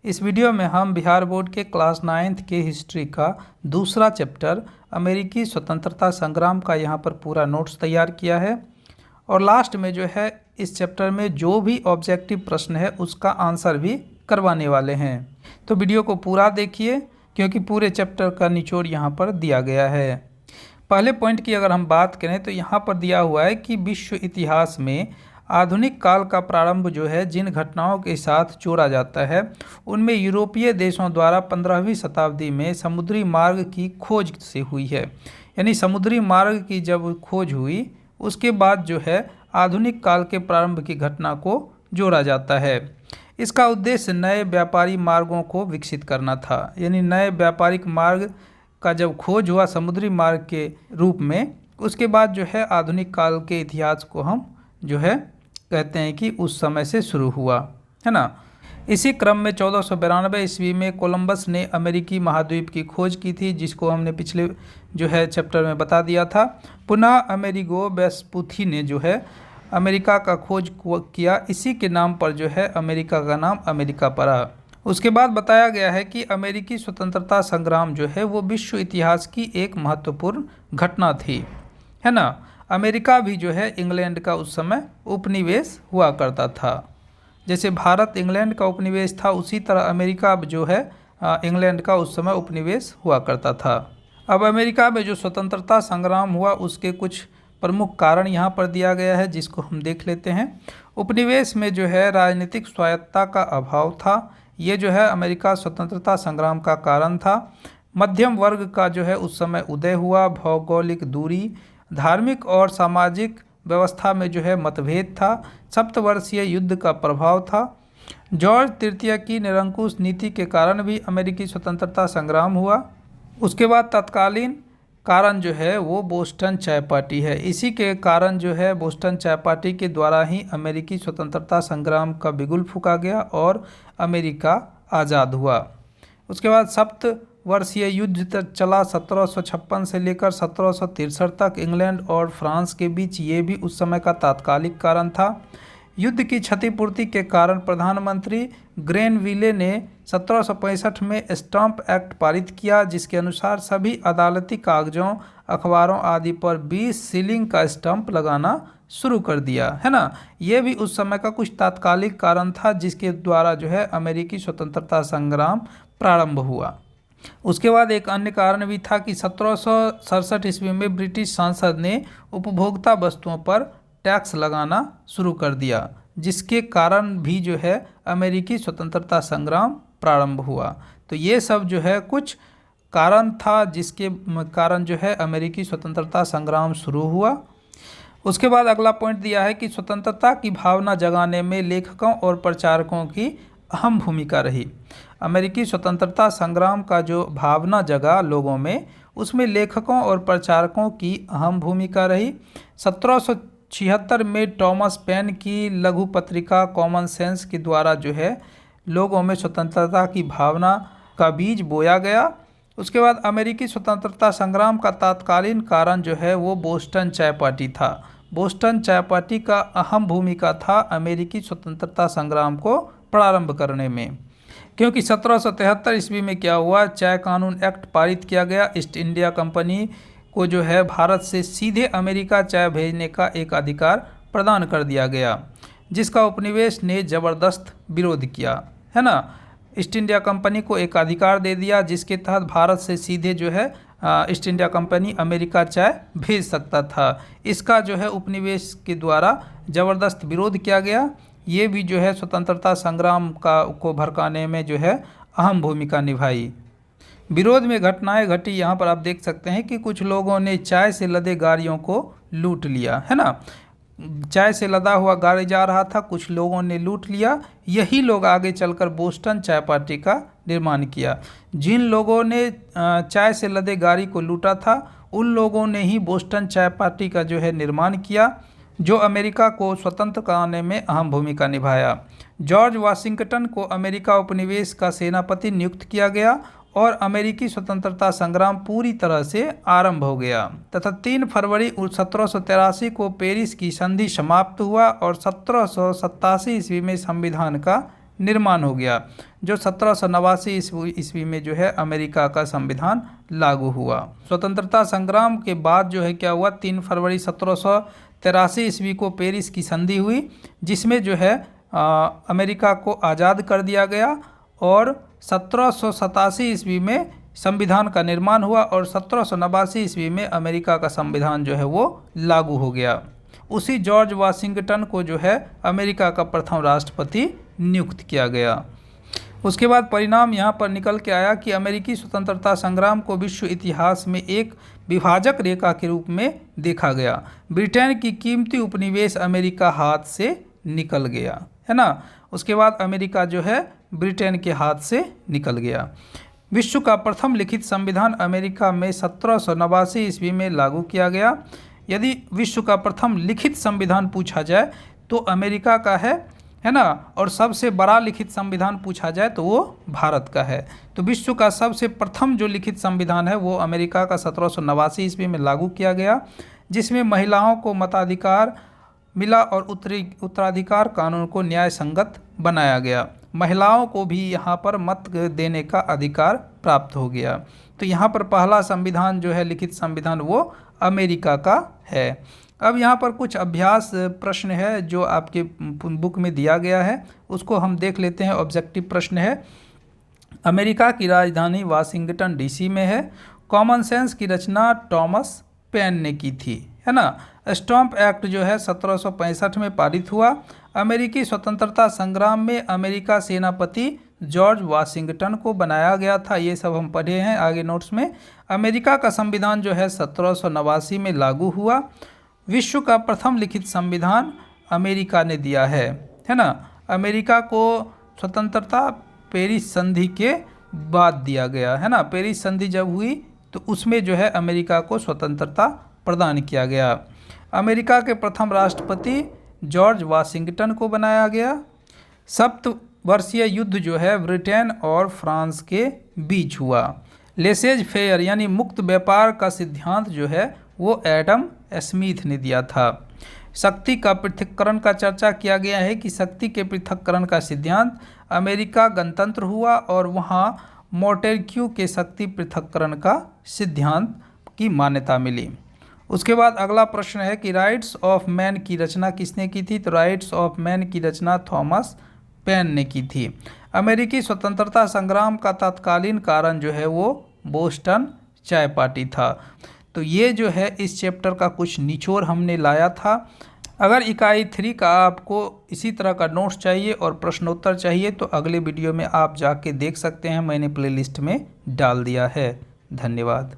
इस वीडियो में हम बिहार बोर्ड के क्लास 9th के हिस्ट्री का दूसरा चैप्टर अमेरिकी स्वतंत्रता संग्राम का यहाँ पर पूरा नोट्स तैयार किया है और लास्ट में जो है इस चैप्टर में जो भी ऑब्जेक्टिव प्रश्न है उसका आंसर भी करवाने वाले हैं। तो वीडियो को पूरा देखिए क्योंकि पूरे चैप्टर का निचोड़ यहाँ पर दिया गया है। पहले पॉइंट की अगर हम बात करें तो यहाँ पर दिया हुआ है कि विश्व इतिहास में आधुनिक काल का प्रारंभ जो है जिन घटनाओं के साथ जोड़ा जाता है उनमें यूरोपीय देशों द्वारा 15वीं शताब्दी में समुद्री मार्ग की खोज से हुई है। यानी समुद्री मार्ग की जब खोज हुई उसके बाद जो है आधुनिक काल के प्रारंभ की घटना को जोड़ा जाता है। इसका उद्देश्य नए व्यापारी मार्गों को विकसित करना था। यानी नए व्यापारिक मार्ग का जब खोज हुआ समुद्री मार्ग के रूप में, उसके बाद जो है आधुनिक काल के इतिहास को हम जो है कहते हैं कि उस समय से शुरू हुआ है ना। इसी क्रम में 1492 ईस्वी में कोलंबस ने अमेरिकी महाद्वीप की खोज की थी, जिसको हमने पिछले जो है चैप्टर में बता दिया था। पुनः अमेरिगो वेस्पुथी ने जो है अमेरिका का खोज किया। इसी के नाम पर जो है अमेरिका का नाम अमेरिका पड़ा। उसके बाद बताया गया है कि अमेरिकी स्वतंत्रता संग्राम जो है वो विश्व इतिहास की एक महत्वपूर्ण घटना थी, है ना। अमेरिका भी जो है इंग्लैंड का उस समय उपनिवेश हुआ करता था। जैसे भारत इंग्लैंड का उपनिवेश था, उसी तरह अमेरिका जो है इंग्लैंड का उस समय उपनिवेश हुआ करता था। अब अमेरिका में जो स्वतंत्रता संग्राम हुआ उसके कुछ प्रमुख कारण यहाँ पर दिया गया है, जिसको हम देख लेते हैं। उपनिवेश में जो है राजनीतिक स्वायत्तता का अभाव था, ये जो है अमेरिका स्वतंत्रता संग्राम का कारण था। मध्यम वर्ग का जो है उस समय उदय हुआ। भौगोलिक दूरी, धार्मिक और सामाजिक व्यवस्था में जो है मतभेद था। सप्तवर्षीय युद्ध का प्रभाव था। जॉर्ज तृतीय की निरंकुश नीति के कारण भी अमेरिकी स्वतंत्रता संग्राम हुआ। उसके बाद तत्कालीन कारण जो है वो बोस्टन चाय पार्टी है। इसी के कारण जो है बोस्टन चाय पार्टी के द्वारा ही अमेरिकी स्वतंत्रता संग्राम का बिगुल फूंका गया और अमेरिका आज़ाद हुआ। उसके बाद सप्तवर्षीय युद्ध तक चला। 1756 से लेकर 1763 तक इंग्लैंड और फ्रांस के बीच, ये भी उस समय का तात्कालिक कारण था। युद्ध की क्षतिपूर्ति के कारण प्रधानमंत्री ग्रेनविले ने 1765 में स्टाम्प एक्ट पारित किया, जिसके अनुसार सभी अदालती कागजों, अखबारों आदि पर 20 शिलिंग का स्टाम्प लगाना शुरू कर दिया, है ना। ये भी उस समय का कुछ तात्कालिक कारण था जिसके द्वारा जो है अमेरिकी स्वतंत्रता संग्राम प्रारंभ हुआ। उसके बाद एक अन्य कारण भी था कि 1767 ईस्वी में ब्रिटिश संसद ने उपभोक्ता वस्तुओं पर टैक्स लगाना शुरू कर दिया, जिसके कारण भी जो है अमेरिकी स्वतंत्रता संग्राम प्रारंभ हुआ। तो ये सब जो है कुछ कारण था जिसके कारण जो है अमेरिकी स्वतंत्रता संग्राम शुरू हुआ। उसके बाद अगला पॉइंट दिया है कि स्वतंत्रता की भावना जगाने में लेखकों और प्रचारकों की अहम भूमिका रही। अमेरिकी स्वतंत्रता संग्राम का जो भावना जगा लोगों में, उसमें लेखकों और प्रचारकों की अहम भूमिका रही। 1776 में टॉमस पेन की लघु पत्रिका कॉमन सेंस के द्वारा जो है लोगों में स्वतंत्रता की भावना का बीज बोया गया। उसके बाद अमेरिकी स्वतंत्रता संग्राम का तात्कालीन कारण जो है वो बोस्टन चाय पार्टी था। बोस्टन चाय पार्टी का अहम भूमिका था अमेरिकी स्वतंत्रता संग्राम को प्रारंभ करने में, क्योंकि 1773 ईस्वी में क्या हुआ, चाय कानून एक्ट पारित किया गया। ईस्ट इंडिया कंपनी को जो है भारत से सीधे अमेरिका चाय भेजने का एक अधिकार प्रदान कर दिया गया, जिसका उपनिवेश ने ज़बरदस्त विरोध किया, है ना। ईस्ट इंडिया कंपनी को एक अधिकार दे दिया जिसके तहत भारत से सीधे जो है ईस्ट इंडिया कंपनी अमेरिका चाय भेज सकता था। इसका जो है उपनिवेश के द्वारा ज़बरदस्त विरोध किया गया। ये भी जो है स्वतंत्रता संग्राम को भड़काने में जो है अहम भूमिका निभाई। विरोध में घटनाएं घटी, यहाँ पर आप देख सकते हैं कि कुछ लोगों ने चाय से लदे गाड़ियों को लूट लिया, है ना। चाय से लदा हुआ गाड़ी जा रहा था, कुछ लोगों ने लूट लिया। यही लोग आगे चलकर बोस्टन चाय पार्टी का निर्माण किया। जिन लोगों ने चाय से लदे गाड़ी को लूटा था उन लोगों ने ही बोस्टन चाय पार्टी का जो है निर्माण किया, जो अमेरिका को स्वतंत्र कराने में अहम भूमिका निभाया। जॉर्ज वाशिंगटन को अमेरिका उपनिवेश का सेनापति नियुक्त किया गया और अमेरिकी स्वतंत्रता संग्राम पूरी तरह से आरंभ हो गया तथा 3 फरवरी 1783 को पेरिस की संधि समाप्त हुआ और 1787 ईस्वी में संविधान का निर्माण हो गया, जो 1789 ईस्वी में जो है अमेरिका का संविधान लागू हुआ। स्वतंत्रता संग्राम के बाद जो है क्या हुआ, 3 फरवरी 1783 ईस्वी को पेरिस की संधि हुई, जिसमें जो है अमेरिका को आज़ाद कर दिया गया और 1787 ईस्वी में संविधान का निर्माण हुआ और 1789 ईस्वी में अमेरिका का संविधान जो है वो लागू हो गया। उसी जॉर्ज वाशिंगटन को जो है अमेरिका का प्रथम राष्ट्रपति नियुक्त किया गया। उसके बाद परिणाम यहाँ पर निकल के आया कि अमेरिकी स्वतंत्रता संग्राम को विश्व इतिहास में एक विभाजक रेखा के रूप में देखा गया। ब्रिटेन की कीमती उपनिवेश अमेरिका हाथ से निकल गया, है ना। उसके बाद अमेरिका जो है ब्रिटेन के हाथ से निकल गया। विश्व का प्रथम लिखित संविधान अमेरिका में 1789 ईस्वी में लागू किया गया। यदि विश्व का प्रथम लिखित संविधान पूछा जाए तो अमेरिका का है ना, और सबसे बड़ा लिखित संविधान पूछा जाए तो वो भारत का है। तो विश्व का सबसे प्रथम जो लिखित संविधान है वो अमेरिका का 1789 ईस्वी में लागू किया गया, जिसमें महिलाओं को मताधिकार मिला और उत्तराधिकार कानून को न्याय संगत बनाया गया। महिलाओं को भी यहाँ पर मत देने का अधिकार प्राप्त हो गया। तो यहाँ पर पहला संविधान जो है लिखित संविधान वो अमेरिका का है। अब यहाँ पर कुछ अभ्यास प्रश्न है जो आपके बुक में दिया गया है, उसको हम देख लेते हैं। ऑब्जेक्टिव प्रश्न है, अमेरिका की राजधानी वाशिंगटन डीसी में है। कॉमन सेंस की रचना थॉमस पेन ने की थी, है ना। स्टैम्प एक्ट जो है 1765 में पारित हुआ। अमेरिकी स्वतंत्रता संग्राम में अमेरिका सेनापति जॉर्ज वाशिंगटन को बनाया गया था, ये सब हम पढ़े हैं आगे नोट्स में। अमेरिका का संविधान जो है 1789 में लागू हुआ। विश्व का प्रथम लिखित संविधान अमेरिका ने दिया है ना। अमेरिका को स्वतंत्रता पेरिस संधि के बाद दिया गया, है ना। पेरिस संधि जब हुई तो उसमें जो है अमेरिका को स्वतंत्रता प्रदान किया गया। अमेरिका के प्रथम राष्ट्रपति जॉर्ज वाशिंगटन को बनाया गया। सप्तवर्षीय युद्ध जो है ब्रिटेन और फ्रांस के बीच हुआ। लेसेज फेयर यानी मुक्त व्यापार का सिद्धांत जो है वो एडम स्मिथ ने दिया था। शक्ति का पृथक्करण का चर्चा किया गया है कि शक्ति के पृथक्करण का सिद्धांत अमेरिका गणतंत्र हुआ और वहाँ मोंटेस्क्यू के शक्ति पृथक्करण का सिद्धांत की मान्यता मिली। उसके बाद अगला प्रश्न है कि राइट्स ऑफ मैन की रचना किसने की थी। तो राइट्स ऑफ मैन की रचना थॉमस पेन ने की थी। अमेरिकी स्वतंत्रता संग्राम का तत्कालीन कारण जो है वो बोस्टन चाय पार्टी था। तो ये जो है इस चैप्टर का कुछ निचोड़ हमने लाया था। अगर इकाई 3 का आपको इसी तरह का नोट्स चाहिए और प्रश्नोत्तर चाहिए तो अगले वीडियो में आप जाके देख सकते हैं, मैंने प्लेलिस्ट में डाल दिया है। धन्यवाद।